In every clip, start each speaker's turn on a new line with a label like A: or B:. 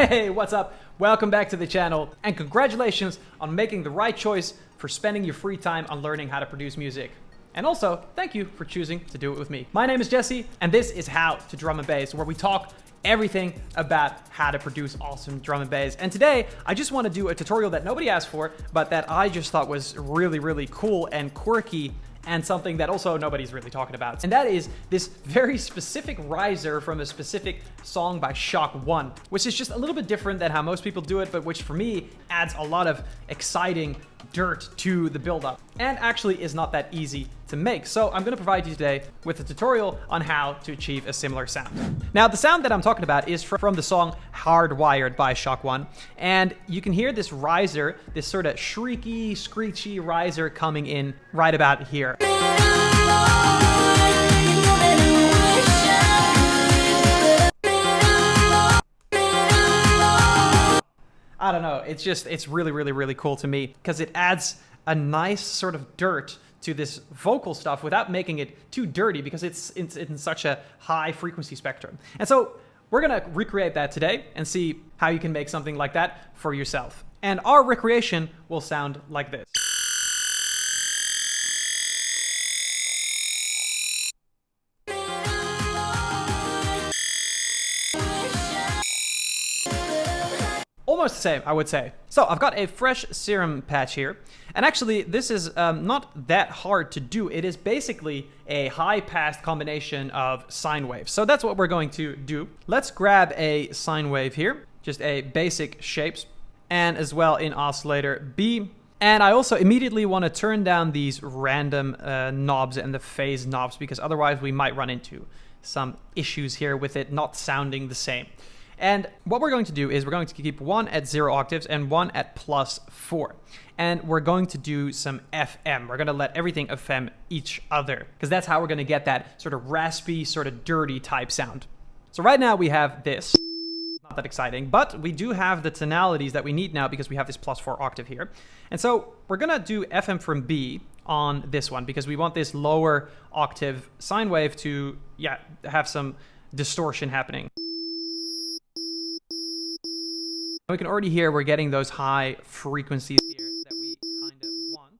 A: Hey, what's up? Welcome back to the channel, and congratulations on making the right choice for spending your free time on learning how to produce music. And also, thank you for choosing to do it with me. My name is Jesse, and this is How to Drum and Bass, where we talk everything about how to produce awesome drum and bass. And today, I just want to do a tutorial that nobody asked for, but that I just thought was really cool and quirky, and something that also nobody's really talking about. And that is this very specific riser from a specific song by Shockone, which is just a little bit different than how most people do it, but which for me adds a lot of exciting dirt to the build-up, and actually is not that easy to make. So I'm going to provide you today with a tutorial on how to achieve a similar sound. Now, the sound that I'm talking about is from the song Hardwired by Shockone, and you can hear this riser, this sort of shrieky, screechy riser coming in right about here. I don't know, it's really cool to me because it adds a nice sort of dirt to this vocal stuff without making it too dirty, because it's in such a high frequency spectrum. And so we're gonna recreate that today and see how you can make something like that for yourself. And our recreation will sound like this. Almost the same, I would say. So I've got a fresh Serum patch here, and actually this is not that hard to do. It is basically a high-pass combination of sine waves. So that's what we're going to do. Let's grab a sine wave here, just a basic shapes, and as well in oscillator B. And I also immediately want to turn down these random knobs and the phase knobs, because otherwise we might run into some issues here with it not sounding the same. And what we're going to do is we're going to keep one at 0 octaves and one at +4. And we're going to do some FM. We're going to let everything FM each other, because that's how we're going to get that sort of raspy, sort of dirty type sound. So right now we have this. Not that exciting, but we do have the tonalities that we need now because we have this +4 octave here. And so we're going to do FM from B on this one, because we want this lower octave sine wave to, have some distortion happening. We can already hear we're getting those high frequencies here that we kind of want.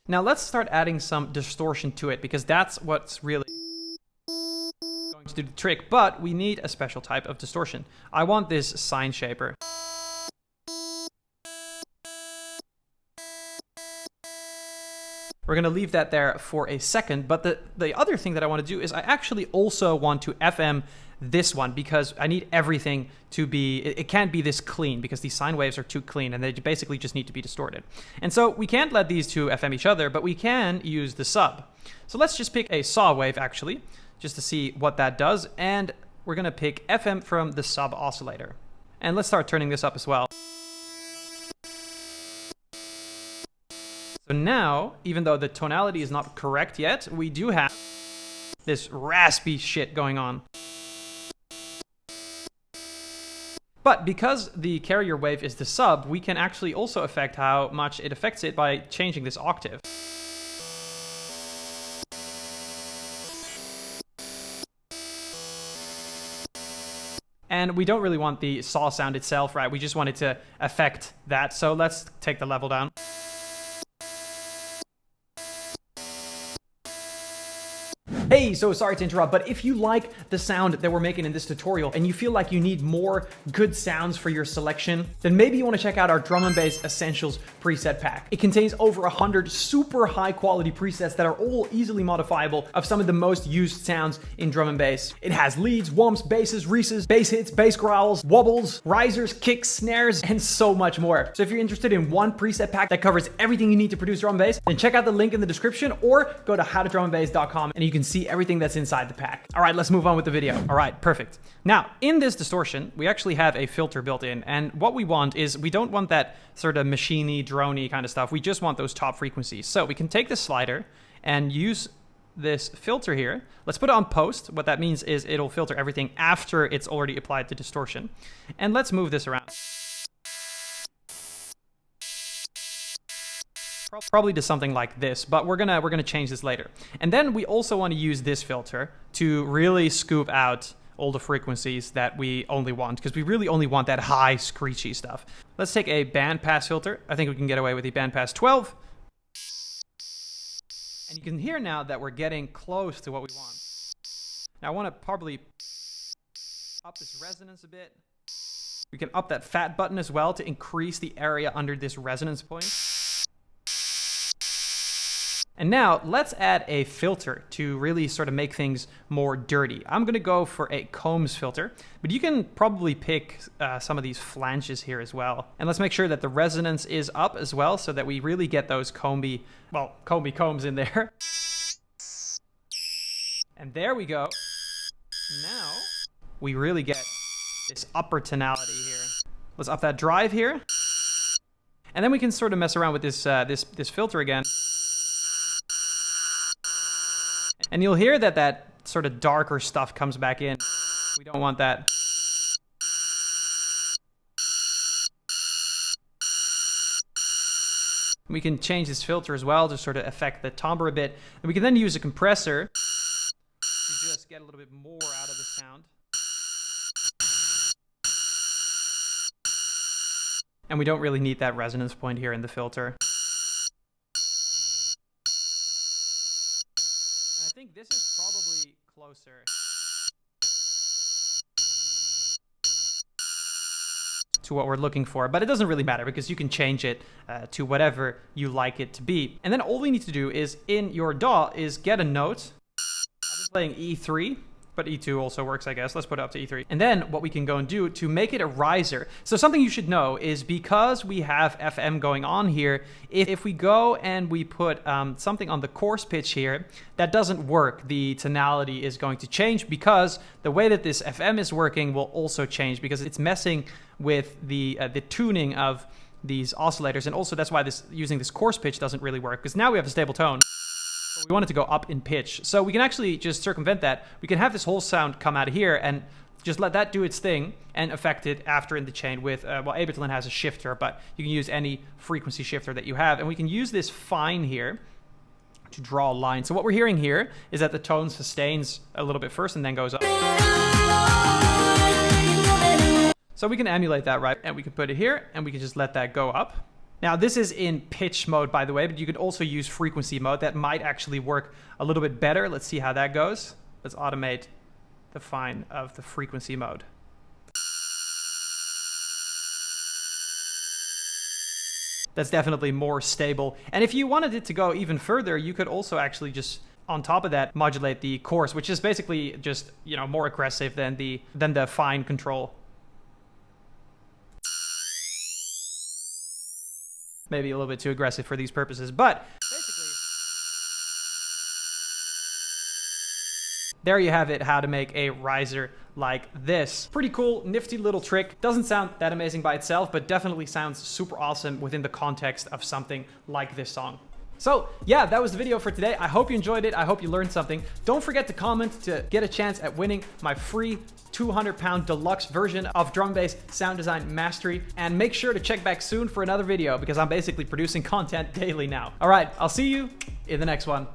A: Now let's start adding some distortion to it, because that's what's really going to do the trick, but we need a special type of distortion. I want this sine shaper. We're going to leave that there for a second, but the other thing that I want to do is I actually also want to FM this one, because I need everything to be, it can't be this clean, because these sine waves are too clean and they basically just need to be distorted. And so we can't let these two FM each other, but we can use the sub. So let's just pick a saw wave actually, just to see what that does. And we're going to pick FM from the sub oscillator. And let's start turning this up as well. So now, even though the tonality is not correct yet, we do have this raspy shit going on. But because the carrier wave is the sub, we can actually also affect how much it affects it by changing this octave. And we don't really want the saw sound itself, right? We just want it to affect that. So let's take the level down. Hey, so sorry to interrupt, but if you like the sound that we're making in this tutorial and you feel like you need more good sounds for your selection, then maybe you want to check out our Drum and Bass Essentials preset pack. It contains over 100 super high quality presets that are all easily modifiable of some of the most used sounds in drum and bass. It has leads, wumps, basses, reeses, bass hits, bass growls, wobbles, risers, kicks, snares, and so much more. So if you're interested in one preset pack that covers everything you need to produce drum and bass, then check out the link in the description or go to howtodrumandbass.com and you can see everything that's inside the pack. All right, let's move on with the video. All right, perfect. Now, in this distortion, we actually have a filter built in, and what we want is, we don't want that sort of machiney, droney kind of stuff. We just want those top frequencies. So we can take this slider and use this filter here. Let's put it on post. What that means is it'll filter everything after it's already applied the distortion. And let's move this around. Probably to something like this, but we're gonna change this later. And then we also want to use this filter to really scoop out all the frequencies that we only want, because we really only want that high screechy stuff. Let's take a bandpass filter. I think we can get away with the bandpass 12. And you can hear now that we're getting close to what we want. Now I want to probably up this resonance a bit. We can up that fat button as well to increase the area under this resonance point. And now let's add a filter to really sort of make things more dirty. I'm going to go for a combs filter, but you can probably pick some of these flanges here as well. And let's make sure that the resonance is up as well so that we really get those comby combs in there. And there we go. Now we really get this upper tonality here. Let's up that drive here. And then we can sort of mess around with this this filter again. And you'll hear that that sort of darker stuff comes back in. We don't want that. We can change this filter as well to sort of affect the timbre a bit. And we can then use a compressor to just get a little bit more out of the sound. And we don't really need that resonance point here in the filter. I think this is probably closer to what we're looking for, but it doesn't really matter because you can change it to whatever you like it to be. And then all we need to do is in your DAW is get a note. I've been playing E3, but E2 also works, I guess. Let's put it up to E3. And then what we can go and do to make it a riser. So something you should know is because we have FM going on here, if we go and we put something on the coarse pitch here, that doesn't work. The tonality is going to change because the way that this FM is working will also change because it's messing with the tuning of these oscillators. And also that's why using this coarse pitch doesn't really work, because now we have a stable tone. We want it to go up in pitch. So we can actually just circumvent that. We can have this whole sound come out of here and just let that do its thing and affect it after in the chain with, well, Ableton has a shifter, but you can use any frequency shifter that you have. And we can use this fine here to draw a line. So what we're hearing here is that the tone sustains a little bit first and then goes up. So we can emulate that, right? And we can put it here and we can just let that go up. Now this is in pitch mode, by the way, but you could also use frequency mode. That might actually work a little bit better. Let's see how that goes. Let's automate the fine of the frequency mode. That's definitely more stable. And if you wanted it to go even further, you could also actually just on top of that modulate the coarse, which is basically just, you know, more aggressive than the fine control. Maybe a little bit too aggressive for these purposes, but basically, there you have it, how to make a riser like this. Pretty cool, nifty little trick. Doesn't sound that amazing by itself, but definitely sounds super awesome within the context of something like this song. So yeah, that was the video for today. I hope you enjoyed it. I hope you learned something. Don't forget to comment to get a chance at winning my free 200-pound deluxe version of Drum Bass Sound Design Mastery. And make sure to check back soon for another video because I'm basically producing content daily now. All right, I'll see you in the next one.